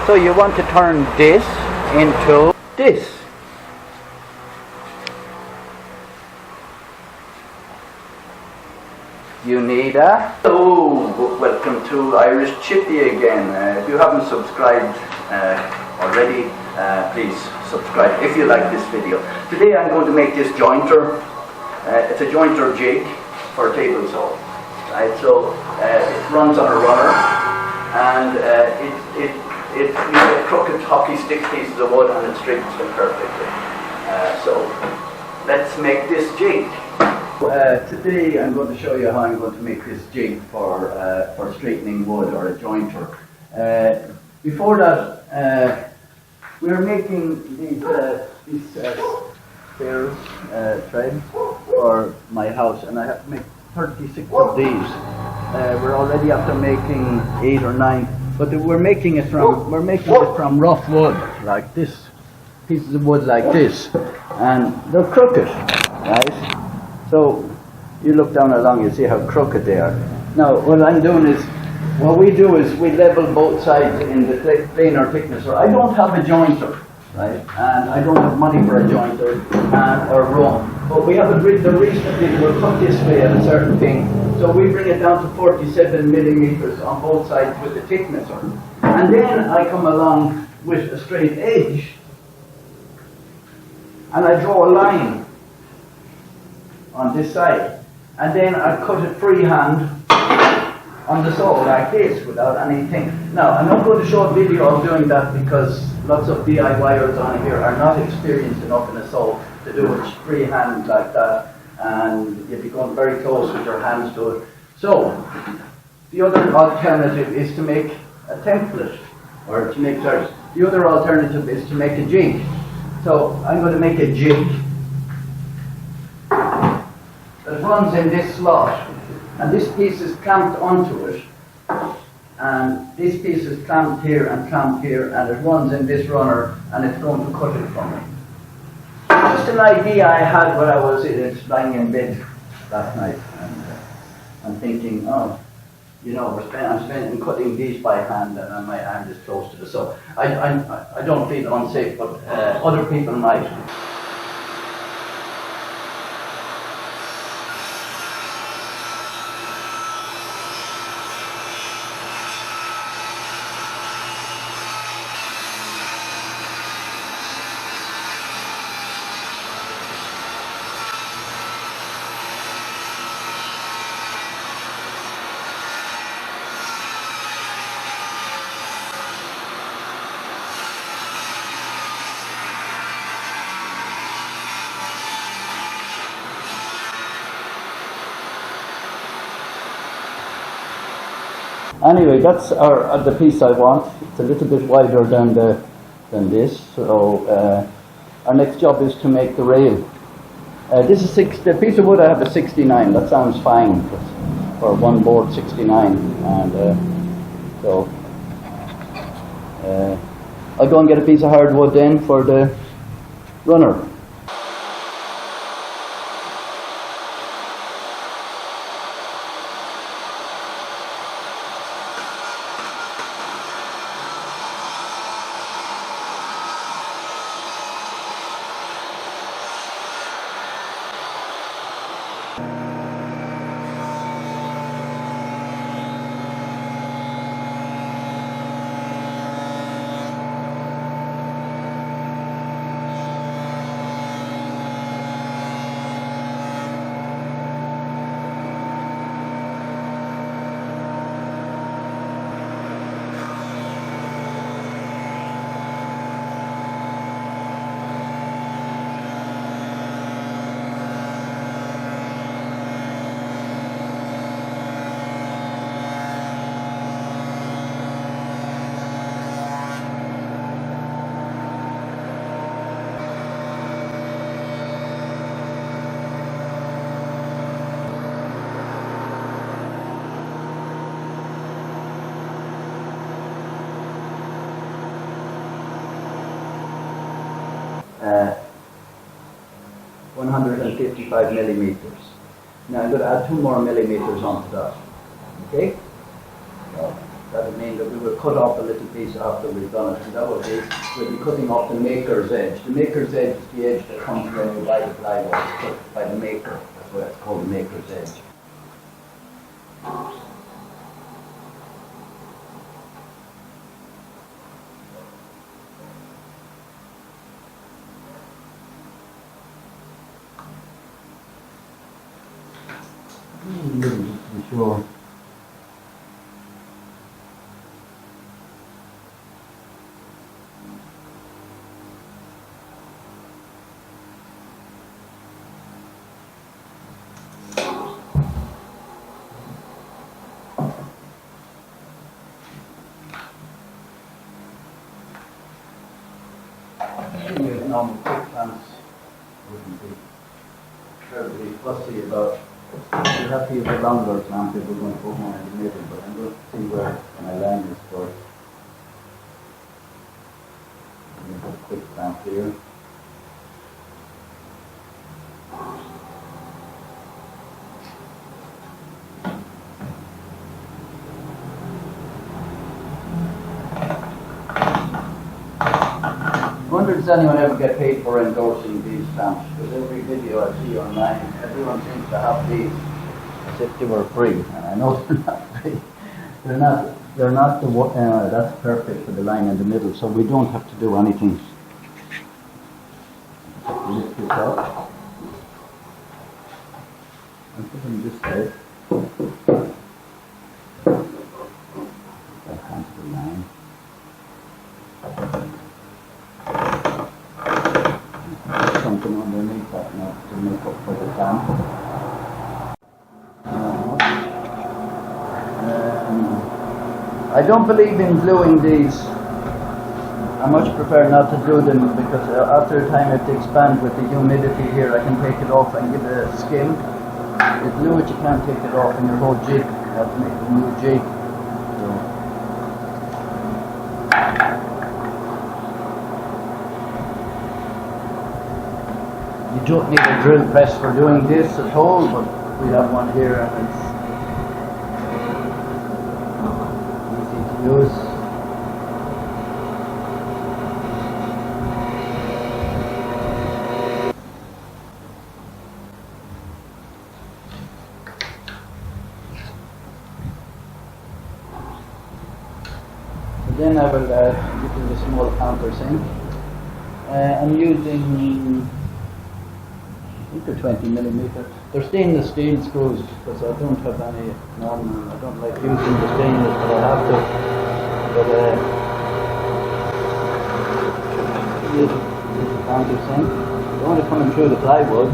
So you want to turn this into this. You need a... Hello, welcome to Irish Chippy again. If you haven't subscribed already, please subscribe if you like this video. Today I'm going to make this jointer. It's a jointer jig for table saw. Right? So it runs on a runner, and it you get crooked hockey stick pieces of wood and it straightens them perfectly. So let's make this jig. Today I'm going to show you how I'm going to make this jig for straightening wood or a jointer. Before that, we're making these spare threads for my house, and I have to make 36 of these. We're already after making 8 or 9, but we're making it from rough wood like this, pieces of wood like this, and they're crooked, right? So you look down along, you see how crooked they are. Now what we do is we level both sides in the planer thickness. Or I don't have a jointer, right? And I don't have money for a jointer or room. But we have the reasonably, we'll cut this way at a certain thing. So we bring it down to 47 millimeters on both sides with the thickness. And then I come along with a straight edge and I draw a line on this side, and then I cut it freehand on the saw like this without anything. Now I'm not going to show a video of doing that because lots of DIYers on here are not experienced enough in a saw to do it freehand like that, and you'd be going very close with your hands to it. So the other alternative is to make a template, or to make, sorry, the other alternative is to make a jig. So I'm going to make a jig that runs in this slot, and this piece is clamped onto it, and this piece is clamped here, and it runs in this runner, and it's going to cut it for me. Just an idea I had when I was lying in bed last night, and I'm thinking, oh, you know, I'm spending cutting these by hand, and my hand is close to the saw. I don't feel unsafe, but other people might. Anyway, that's the piece I want. It's a little bit wider than this. So our next job is to make the rail. This is the piece of wood I have a 69. That sounds fine for one board 69. And so I'll go and get a piece of hardwood then for the runner. Uh, 155 millimeters. Now I'm going to add 2 more millimeters onto that. Okay? So that would mean that we would cut off a little piece after we've done it, and that would be, we'd be cutting off the maker's edge. The maker's edge is the edge that comes when you buy the plywood. It's cut by the maker. That's why it's called the maker's edge. Just to be sure. Normal quick plants wouldn't be terribly fussy about. You have to use a longer plant if we're going to put one in the middle, but I'm going to see where my line is first. I'm going to put a quick plant here. I wonder does anyone ever get paid for endorsing these plants? Because every video I see online, everyone seems to have these as if they were free, and I know they're not free. They're not the that's perfect for the line in the middle, so we don't have to do anything. Lift this up and put them this side. That hands the line. Something underneath that now to make up for the damp. I don't believe in gluing these. I much prefer not to do them because after a time it expands with the humidity here. I can take it off and give it a skim. With glue it you can't take it off in your whole jig. You have to make a new jig. You don't need a drill press for doing this at all, but we have one here and it's easy to use. So then I will use a small countersink. I'm using I think they're 20 millimeter. They're stainless steel screws because I don't have any normal. I don't like using the stainless, but I have to. But use a countersink. They're only coming through the plywood.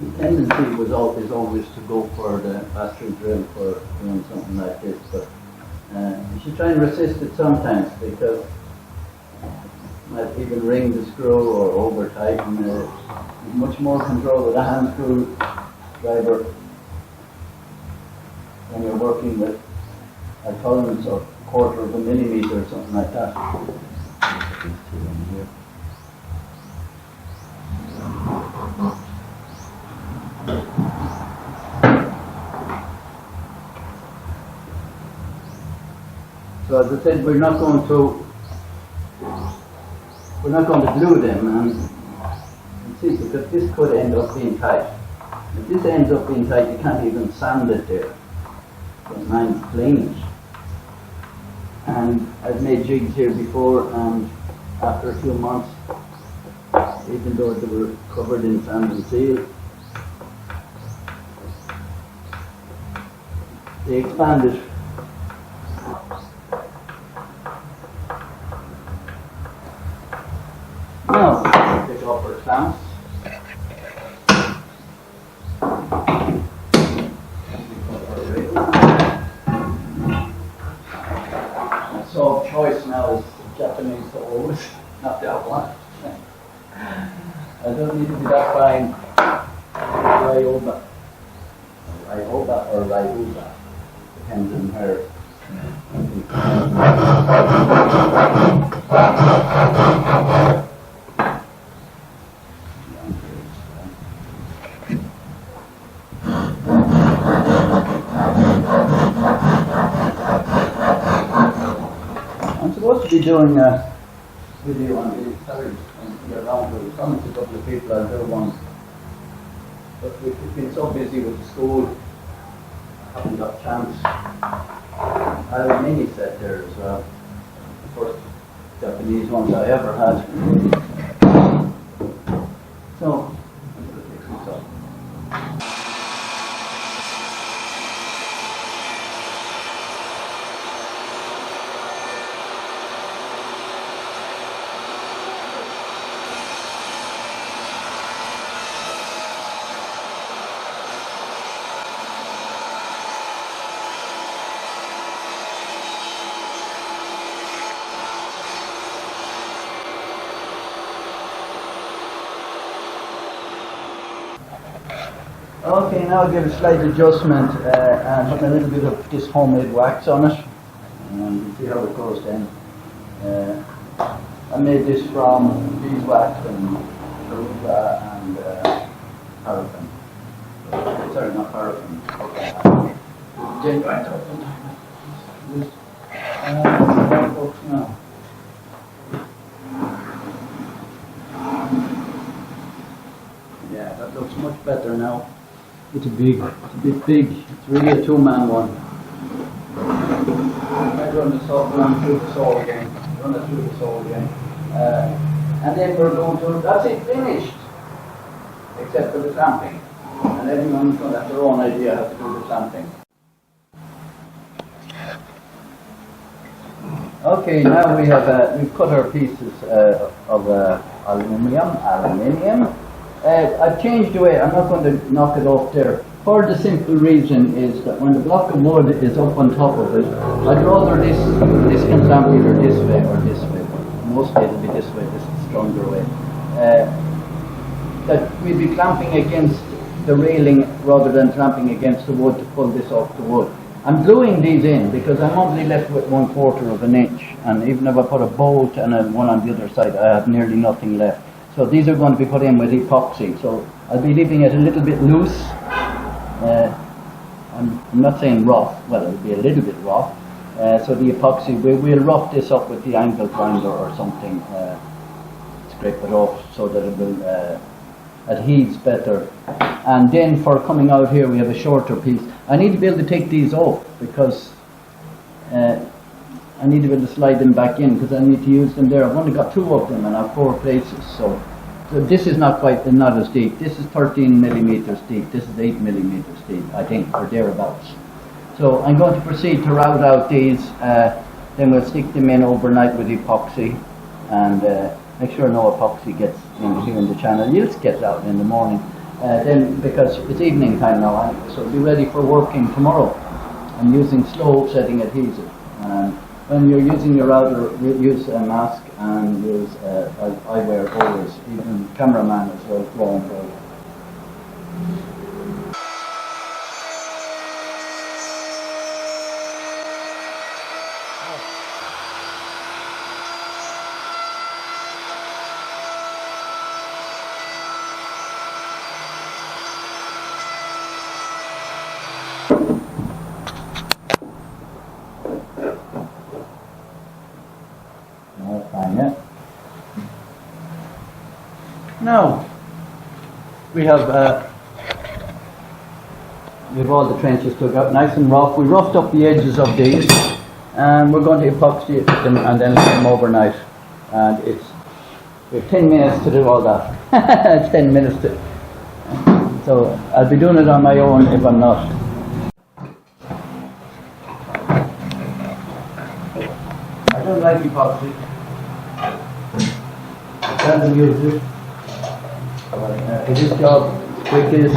The tendency was always to go for the faster drill for doing something like this, but you should try and resist it sometimes because you might even ring the screw or over tighten it. You've much more control with a hand screw driver when you're working with a tolerance of 1/4 of a millimeter or something like that. These two in here. So as I said, we're not going to glue them, and see, because this could end up being tight. If this ends up being tight, you can't even sand it there. So mine's clean. And I've made jigs here before, and after a few months, even though they were covered in sand and seal, they expanded. Now, pick up our clamps. now is Japanese hose, not that one. I don't need to be that fine. Ryoba. Ryoba or Ryuba. Depends on her. I'm supposed to be doing a video on these colors and around with some a couple of people I'll do one. But we've been so busy with the school, I haven't got a chance. I have a mini set there as well. The first Japanese ones I ever had. So, I'm going to fix this up. Okay, now I'll give a slight adjustment and put a little bit of this homemade wax on it, and we'll see how it goes then. I made this from beeswax and arugula and paraffin. Sorry, not paraffin. Okay. Genuine folks now. Yeah, that looks much better now. It's a bit big. It's really a two-man one. I might run the saw, run through the saw again. Run it through the saw again. And then we're going to, that's it, finished. Except for the clamping. And everyone's going to have their own idea how to do the clamping. Okay, now we have, we've cut our pieces of aluminium. I've changed the way, I'm not going to knock it off there. For the simple reason is that when the block of wood is up on top of it, I'd rather this can clamp either this way or this way. Mostly it'll be this way, this is the stronger way. That we'd be clamping against the railing rather than clamping against the wood to pull this off the wood. I'm gluing these in because I'm only left with 1/4 of an inch, and even if I put a bolt and one on the other side, I have nearly nothing left. So these are going to be put in with epoxy. So I'll be leaving it a little bit loose. I'm not saying rough, well it'll be a little bit rough. So the epoxy, we'll rough this up with the angle grinder or something, scrape it off so that it will adheres better. And then for coming out here we have a shorter piece. I need to be able to take these off because I need to be able to slide them back in because I need to use them there. I've only got 2 of them and I have 4 places. So this is not as deep. This is 13 millimeters deep. This is 8 millimeters deep, I think, or thereabouts. So I'm going to proceed to route out these. Then we'll stick them in overnight with epoxy and make sure no epoxy gets in here in the channel. You'll get out in the morning. Then because it's evening time now, so be ready for working tomorrow. I'm using slow setting adhesive. When you're using your router, use a mask and use eyewear always, even cameraman as well, growNglow. Now we have all the trenches dug out nice and rough. We roughed up the edges of these and we're going to epoxy them and then leave them overnight. And we have 10 minutes to do all that. It's 10 minutes to. So I'll be doing it on my own if I'm not. I don't like epoxy. I can't use it. It is job quickest.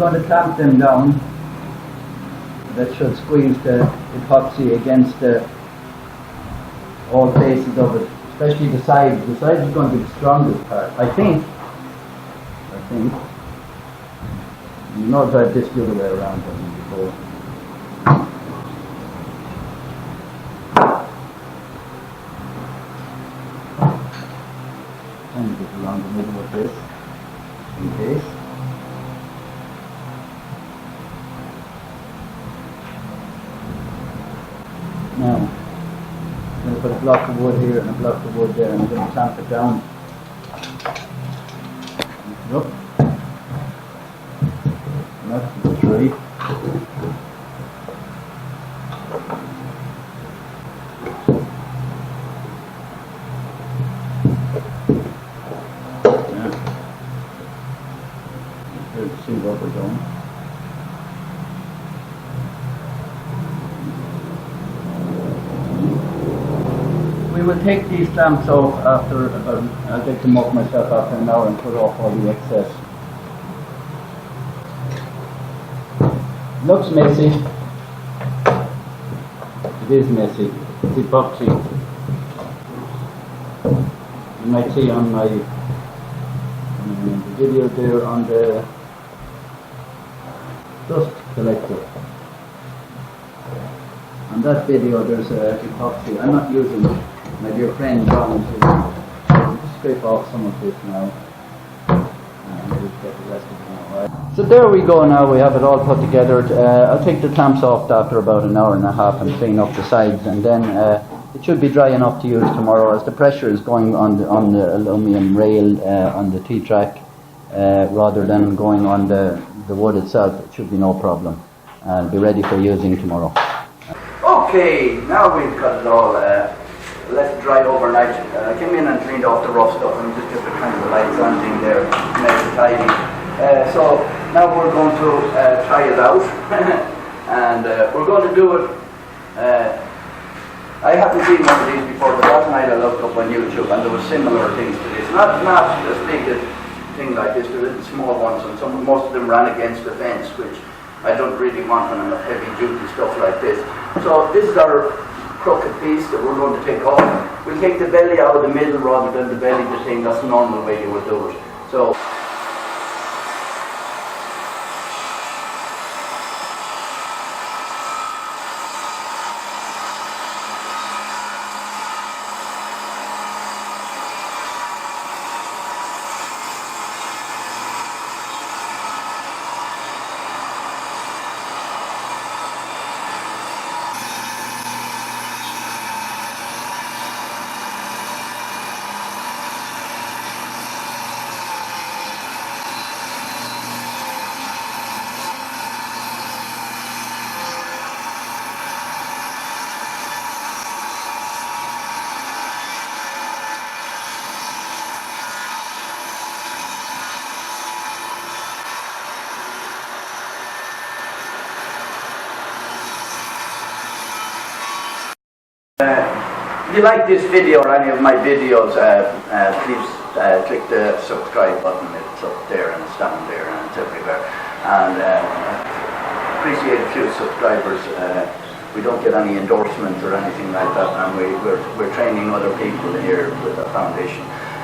going to clamp them down. That should squeeze the epoxy against all faces of it, especially the sides. The sides is going to be the strongest part, I think. You know, I've tried this the other way around before. And get around the middle of this, in case. Now, I'm going to put a block of wood here and a block of wood there, and I'm going to clamp it down. Up. That's the tree. Let's see what we're doing. We will take these clamps off after about, I'll take them off myself after an hour and put off all the excess. Looks messy. It is messy. It's epoxy. You might see on my video there on the dust collector. On that video there's epoxy. I'm not using it. My dear friend John to scrape off some of this now. And we'll get the rest of it now, right? So there we go now, we have it all put together. I'll take the clamps off after about an hour and a half and clean up the sides, and then it should be dry enough to use tomorrow, as the pressure is going on the aluminium rail on the T-track rather than going on the wood itself. It should be no problem. I'll be ready for using tomorrow. Okay, now we've got it all let it dry overnight. I came in and cleaned off the rough stuff and just the kind of the light sanding there, make it tidy. So now we're going to try it out and we're going to do it. I haven't seen one of these before, but last night I looked up on YouTube and there were similar things to this. Not as big a thing like this, they're little small ones, and most of them ran against the fence, which I don't really want on heavy duty stuff like this. So this is our crooked piece that we're going to take off. We'll take the belly out of the middle rather than the belly the thing. That's the normal way you would do it. So if you like this video or any of my videos, please click the subscribe button. It's up there and it's down there and it's everywhere. And appreciate a few subscribers. We don't get any endorsements or anything like that, and we're training other people here with the foundation.